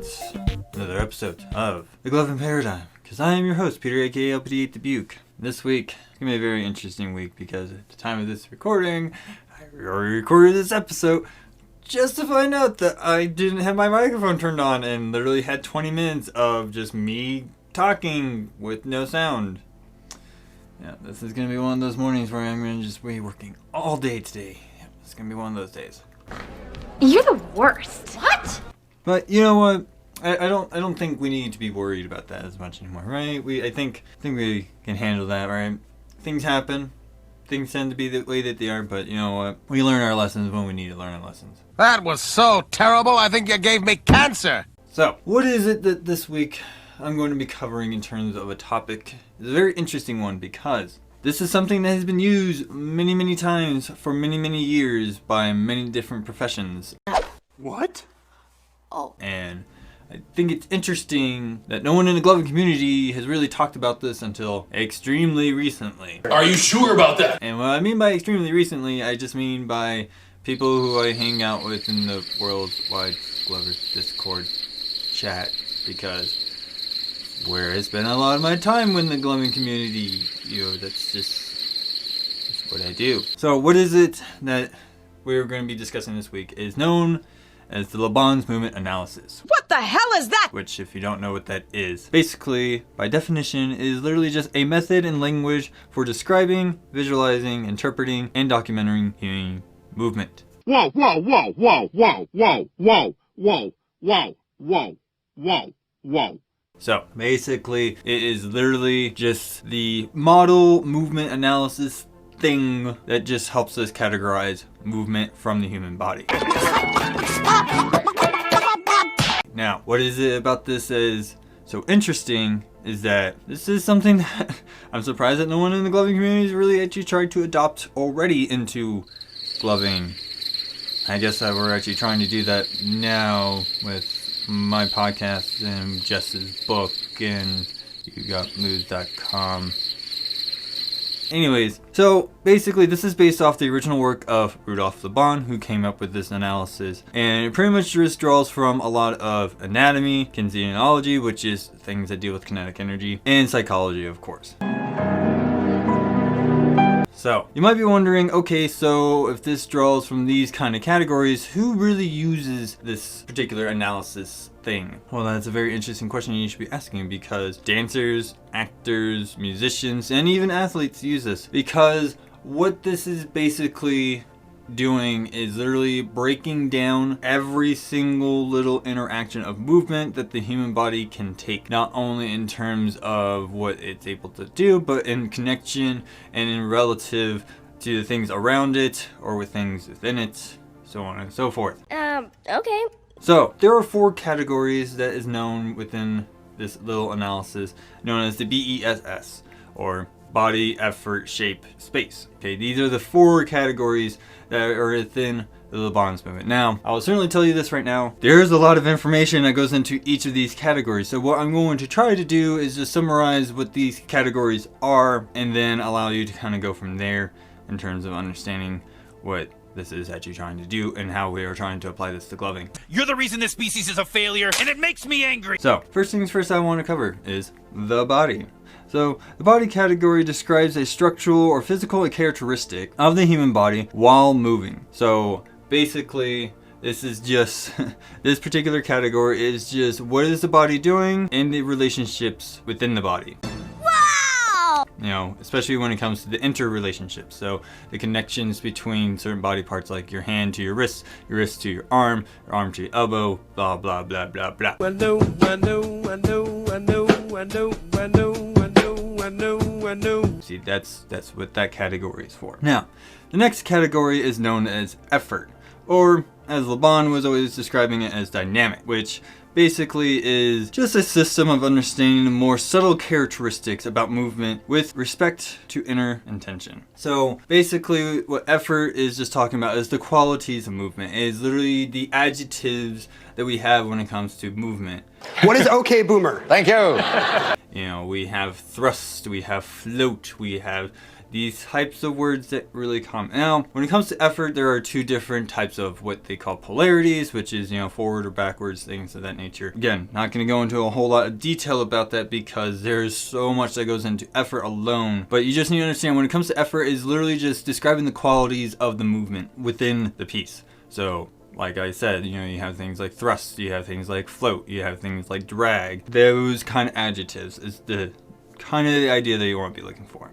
It's another episode of The Gloving Paradigm, because I am your host, Peter, aka LPD8 Dubuque. This week, it's going to be a very interesting week, because at the time of this recording, I already recorded this episode just to find out that I didn't have my microphone turned on and literally had 20 minutes of just me talking with no sound. Yeah, this is going to be one of those mornings where I'm going to just be working all day today. Yeah, it's going to be one of those days. You're the worst. What? But you know what? I don't think we need to be worried about that as much anymore, right? I think we can handle that, right? Things happen. Things tend to be the way that they are, but you know what? We learn our lessons when we need to learn our lessons. That was so terrible, I think you gave me cancer! So, what is it that this week I'm going to be covering in terms of a topic? It's a very interesting one because this is something that has been used many, many times for many, many years by many different professions. What? Oh. And I think it's interesting that no one in the gloving community has really talked about this until extremely recently. Are you sure about that? And what I mean by extremely recently, I just mean by people who I hang out with in the worldwide Glovers Discord chat, because where I spend a lot of my time in the gloving community, you know, that's what I do. So what is it that we're going to be discussing this week is known as the Laban's movement analysis. What the hell is that? Which, if you don't know what that is, basically, by definition, is literally just a method and language for describing, visualizing, interpreting, and documenting human movement. Whoa, whoa, whoa, whoa, whoa, whoa, whoa, whoa, whoa, whoa, whoa, whoa. So, basically, it is literally just the model movement analysis thing that just helps us categorize movement from the human body. Now, what is it about this that is so interesting is that this is something that I'm surprised that no one in the gloving community has really actually tried to adopt already into gloving. I guess that we're actually trying to do that now with my podcast and Jess's book and YouGotMoves.com. Anyways, so basically this is based off the original work of Rudolf Laban, who came up with this analysis, and it pretty much just draws from a lot of anatomy, kinesiology, which is things that deal with kinetic energy, and psychology, of course. So, you might be wondering, okay, so if this draws from these kind of categories, who really uses this particular analysis thing? Well, that's a very interesting question you should be asking, because dancers, actors, musicians, and even athletes use this. Because what this is basically doing is literally breaking down every single little interaction of movement that the human body can take, not only in terms of what it's able to do, but in connection and in relative to the things around it or with things within it, so on and so forth. Okay. So there are 4 categories that is known within this little analysis, known as the BESS, or body, effort, shape, space. Okay, these are the 4 categories that are within the Laban's movement. Now, I will certainly tell you this right now. There's a lot of information that goes into each of these categories. So what I'm going to try to do is just summarize what these categories are, and then allow you to kind of go from there in terms of understanding what this is actually trying to do and how we are trying to apply this to gloving. You're the reason this species is a failure, and it makes me angry! So, first things first I want to cover is the body. So, the body category describes a structural or physical characteristic of the human body while moving. So, basically, this is just, this particular category is just what is the body doing and the relationships within the body. Wow! You know, especially when it comes to the interrelationships. So, the connections between certain body parts like your hand to your wrist to your arm to your elbow, blah, blah, blah, blah, blah. I know. See, that's what that category is for. Now, the next category is known as effort, or as Laban was always describing it as dynamic, which basically is just a system of understanding the more subtle characteristics about movement with respect to inner intention. So basically what effort is just talking about is the qualities of movement. It is literally the adjectives that we have when it comes to movement. What is okay, boomer? Thank you. You know, we have thrust, we have float, we have these types of words that really come. Now, when it comes to effort, there are two different types of what they call polarities, which is, you know, forward or backwards, things of that nature. Again, not going to go into a whole lot of detail about that because there's so much that goes into effort alone. But you just need to understand when it comes to effort, is literally just describing the qualities of the movement within the piece. So, like I said, you know, you have things like thrust, you have things like float, you have things like drag. Those kind of adjectives is the kind of the idea that you want to be looking for.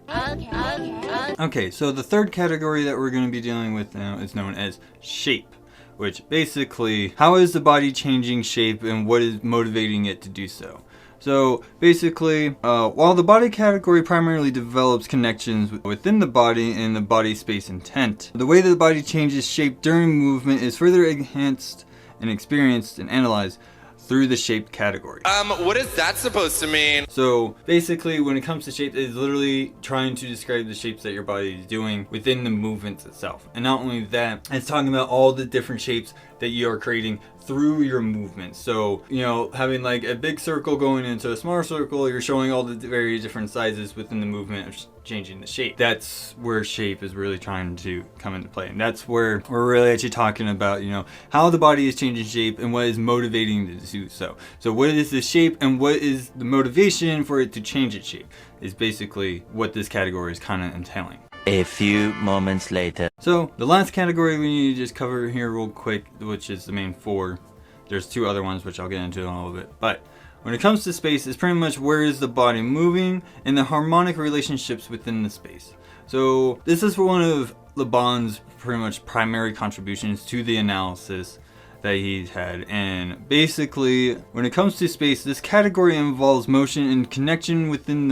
Okay, so the third category that we're going to be dealing with now is known as shape, which basically, how is the body changing shape and what is motivating it to do so? So basically, while the body category primarily develops connections within the body and the body space intent, the way that the body changes shape during movement is further enhanced and experienced and analyzed through the shape category. What is that supposed to mean? So basically, when it comes to shape, it's literally trying to describe the shapes that your body is doing within the movements itself. And not only that, it's talking about all the different shapes that you are creating through your movement. So, you know, having like a big circle going into a smaller circle, you're showing all the various different sizes within the movement of changing the shape. That's where shape is really trying to come into play. And that's where we're really actually talking about, you know, how the body is changing shape and what is motivating it to do so. So what is the shape and what is the motivation for it to change its shape is basically what this category is kind of entailing. A few moments later. So the last category we need to just cover here real quick, which is the main four. There's two other ones which I'll get into in a little bit. But when it comes to space, it's pretty much where is the body moving and the harmonic relationships within the space. So this is one of Laban's pretty much primary contributions to the analysis that he's had. And basically, when it comes to space, this category involves motion and connection within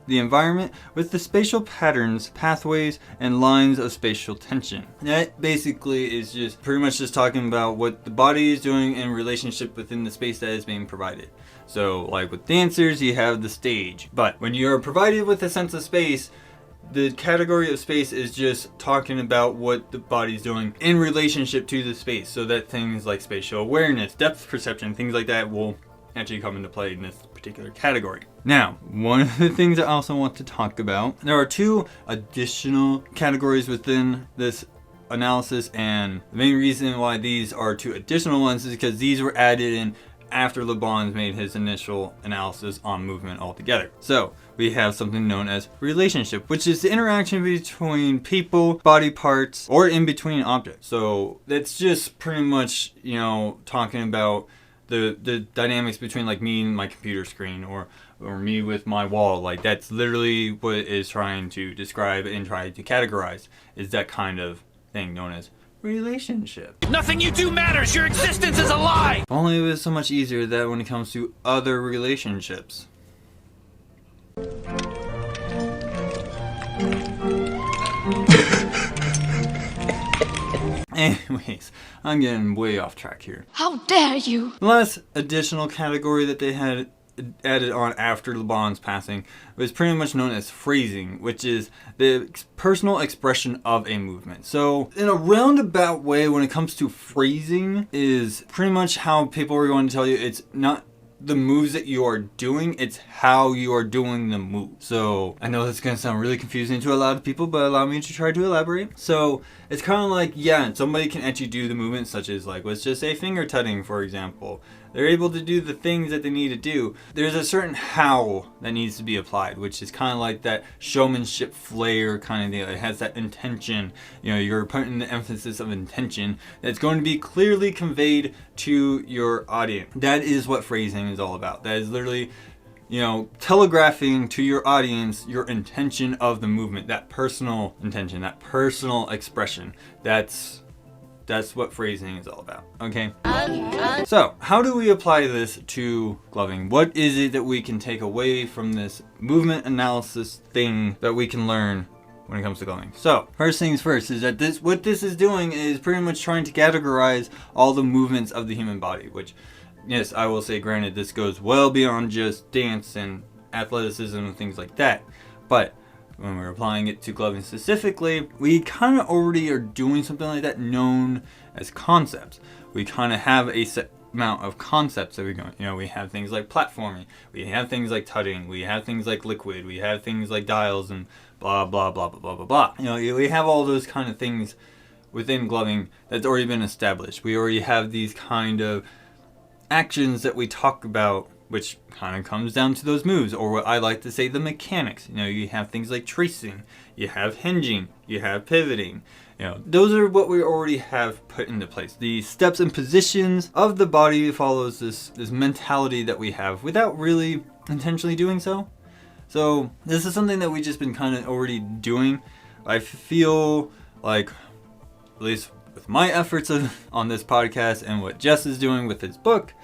the environment with the spatial patterns, pathways, and lines of spatial tension. That basically is just pretty much just talking about what the body is doing in relationship within the space that is being provided. So like with dancers, you have the stage. But when you're provided with a sense of space, the category of space is just talking about what the body's doing in relationship to the space, so that things like spatial awareness, depth perception, things like that will actually come into play in this particular category. Now, one of the things I also want to talk about, there are two additional categories within this analysis, and the main reason why these are two additional ones is because these were added in after Laban's made his initial analysis on movement altogether. So we have something known as relationship, which is the interaction between people, body parts, or in between objects. So that's just pretty much, you know, talking about the dynamics between like me and my computer screen, or me with my wall. Like that's literally what it is trying to describe and try to categorize, is that kind of thing known as relationship. Nothing you do matters. Your existence is a lie. If only it was so much easier that when it comes to other relationships. Anyways, I'm getting way off track here. How dare you? The last additional category that they had added on after Laban's passing was pretty much known as phrasing, which is the personal expression of a movement. So in a roundabout way, when it comes to phrasing, is pretty much how people are going to tell you it's not the moves that you are doing, it's how you are doing the move. So I know that's going to sound really confusing to a lot of people, but allow me to try to elaborate. So it's kind of like, yeah, somebody can actually do the movement, such as like, let's just say finger tutting, for example. They're able to do the things that they need to do. There's a certain how that needs to be applied, which is kind of like that showmanship flair kind of deal. It has that intention. You know, you're putting the emphasis of intention that's going to be clearly conveyed to your audience. That is what phrasing is all about. That is literally, you know, telegraphing to your audience your intention of the movement, that personal intention, that personal expression. That's what phrasing is all about, okay? So, how do we apply this to gloving? What is it that we can take away from this movement analysis thing that we can learn when it comes to gloving? So, first things first is that what this is doing is pretty much trying to categorize all the movements of the human body, which, yes, I will say, granted, this goes well beyond just dance and athleticism and things like that, but when we're applying it to gloving specifically, we kind of already are doing something like that known as concepts. We kind of have a set amount of concepts that we go. You know, we have things like platforming, we have things like tutting, we have things like liquid, we have things like dials and blah blah blah blah blah blah blah. You know, we have all those kind of things within gloving that's already been established. We already have these kind of actions that we talk about, which kind of comes down to those moves, or what I like to say, the mechanics. You know, you have things like tracing, you have hinging, you have pivoting. You know, those are what we already have put into place. The steps and positions of the body follows this mentality that we have without really intentionally doing so. So this is something that we've just been kind of already doing. I feel like, at least with my efforts on this podcast and what Jess is doing with his book,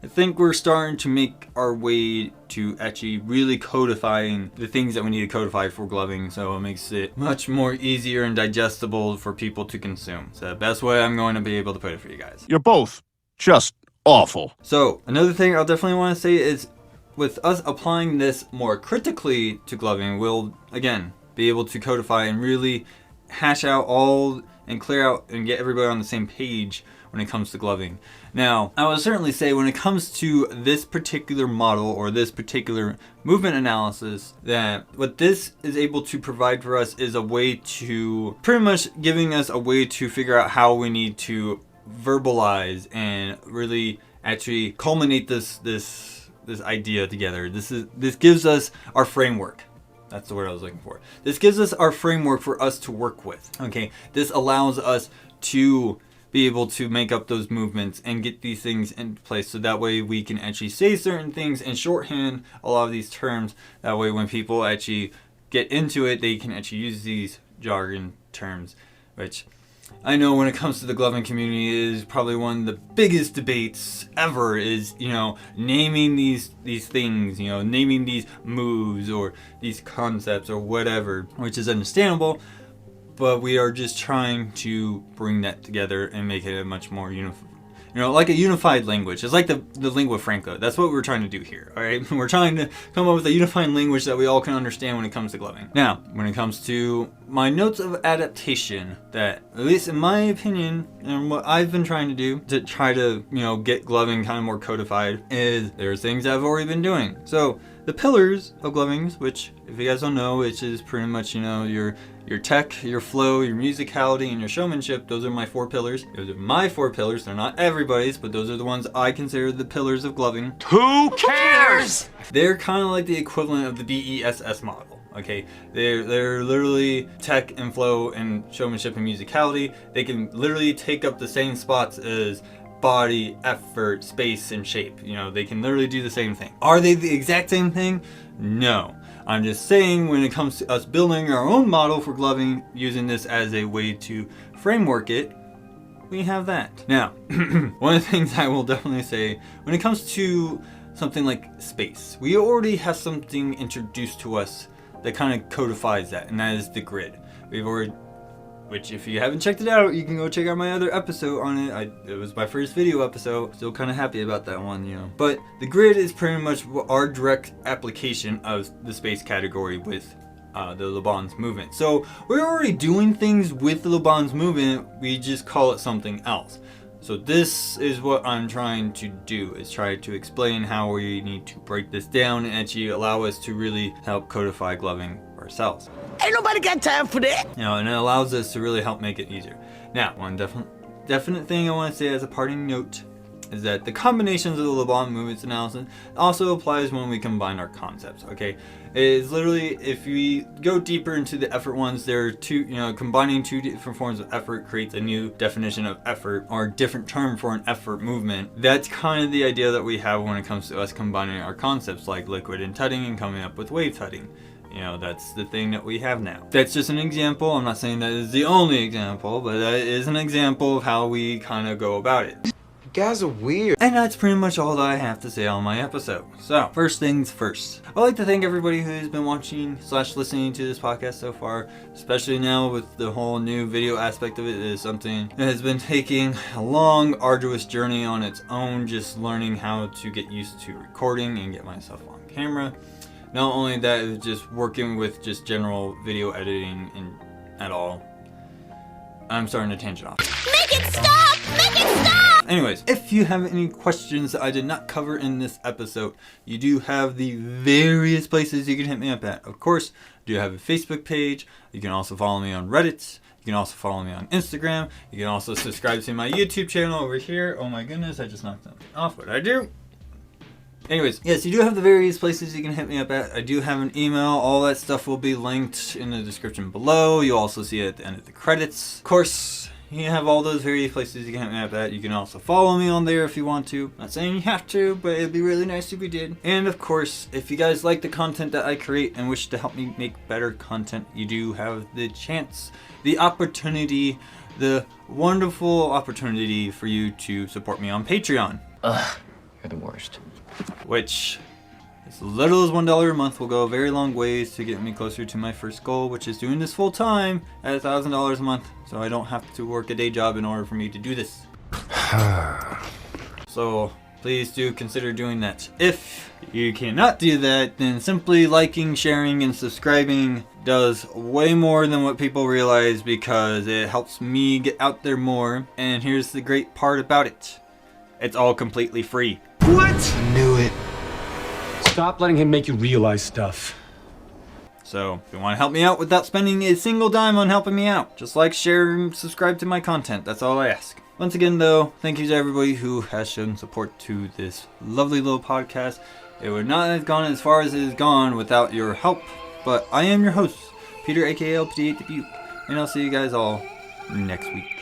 I think we're starting to make our way to actually really codifying the things that we need to codify for gloving, so it makes it much more easier and digestible for people to consume. So the best way I'm going to be able to put it for you guys. You're both just awful. So another thing I'll definitely want to say is, with us applying this more critically to gloving, we'll again be able to codify and really hash out all and clear out and get everybody on the same page when it comes to gloving. Now, I would certainly say when it comes to this particular model or this particular movement analysis, that what this is able to provide for us is a way to, pretty much giving us a way to figure out how we need to verbalize and really actually culminate this idea together. This gives us our framework. That's the word I was looking for. This gives us our framework for us to work with. Okay, this allows us to be able to make up those movements and get these things in place, so that way we can actually say certain things and shorthand a lot of these terms. That way when people actually get into it, they can actually use these jargon terms, which I know when it comes to the gloving community is probably one of the biggest debates ever, is, you know, naming these things, you know, naming these moves or these concepts or whatever, which is understandable. But we are just trying to bring that together and make it a much more like a unified language. It's like the lingua franca. That's what we're trying to do here, all right? We're trying to come up with a unified language that we all can understand when it comes to gloving. Now, when it comes to my notes of adaptation, that, at least in my opinion, and what I've been trying to do to try to, you know, get gloving kind of more codified, is there's things I've already been doing. So the pillars of gloving, which, if you guys don't know, which is pretty much, you know, your tech, your flow, your musicality, and your showmanship. Those are my 4 pillars. Those are my 4 pillars. They're not everybody's, but those are the ones I consider the pillars of gloving. Who cares? They're kind of like the equivalent of the BESS model. Okay, they're literally tech and flow and showmanship and musicality. They can literally take up the same spots as body, effort, space, and shape. You know, they can literally do the same thing. Are they the exact same thing? No. I'm just saying, when it comes to us building our own model for gloving, using this as a way to framework it, we have that. Now, one of the things I will definitely say, when it comes to something like space, we already have something introduced to us that kind of codifies that, and that is the grid. We've already, which, if you haven't checked it out, you can go check out my other episode on it. It was my first video episode. Still kind of happy about that one, you know. But the grid is pretty much our direct application of the space category with the Laban's movement. So we're already doing things with the Laban's movement. We just call it something else. So this is what I'm trying to do, is try to explain how we need to break this down and actually allow us to really help codify gloving ourselves. Ain't nobody got time for that. You know, and it allows us to really help make it easier. Now, one definite thing I want to say as a parting note is that the combinations of the Laban movements analysis also applies when we combine our concepts, okay? It is literally, if we go deeper into the effort ones, there are two, you know, combining 2 different forms of effort creates a new definition of effort, or a different term for an effort movement. That's kind of the idea that we have when it comes to us combining our concepts like liquid and tutting and coming up with wave tutting. You know, that's the thing that we have now. That's just an example. I'm not saying that is the only example, but that is an example of how we kind of go about it. You guys are weird. And that's pretty much all that I have to say on my episode. So, first things first. I'd like to thank everybody who's been watching / listening to this podcast so far, especially now with the whole new video aspect of it. It is something that has been taking a long, arduous journey on its own, just learning how to get used to recording and get myself on camera. Not only that, it's just working with just general video editing and at all. I'm starting to tangent off. Make it stop! Make it stop! Anyways, if you have any questions that I did not cover in this episode, you do have the various places you can hit me up at. Of course, I do have a Facebook page. You can also follow me on Reddit. You can also follow me on Instagram. You can also subscribe to my YouTube channel over here. Oh my goodness, I just knocked something off. What did I do? Anyways, yes, you do have the various places you can hit me up at. I do have an email. All that stuff will be linked in the description below. You'll also see it at the end of the credits. Of course, you have all those various places you can hit me up at. You can also follow me on there if you want to. Not saying you have to, but it'd be really nice if you did. And of course, if you guys like the content that I create and wish to help me make better content, you do have the chance, the opportunity, the wonderful opportunity for you to support me on Patreon. Ugh, you're the worst. Which, as little as $1 a month will go a very long ways to get me closer to my first goal, which is doing this full time at $1,000 a month, so I don't have to work a day job in order for me to do this. So please do consider doing that. If you cannot do that, then simply liking, sharing, and subscribing does way more than what people realize, because it helps me get out there more. And here's the great part about it. It's all completely free. What? I knew it. Stop letting him make you realize stuff. So, if you want to help me out without spending a single dime on helping me out, just like, share, and subscribe to my content. That's all I ask. Once again, though, thank you to everybody who has shown support to this lovely little podcast. It would not have gone as far as it has gone without your help, but I am your host, Peter, aka LPD8 Dubuque, and I'll see you guys all next week.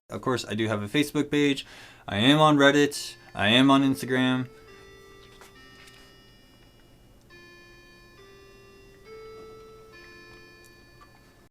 Of course, I do have a Facebook page. I am on Reddit. I am on Instagram.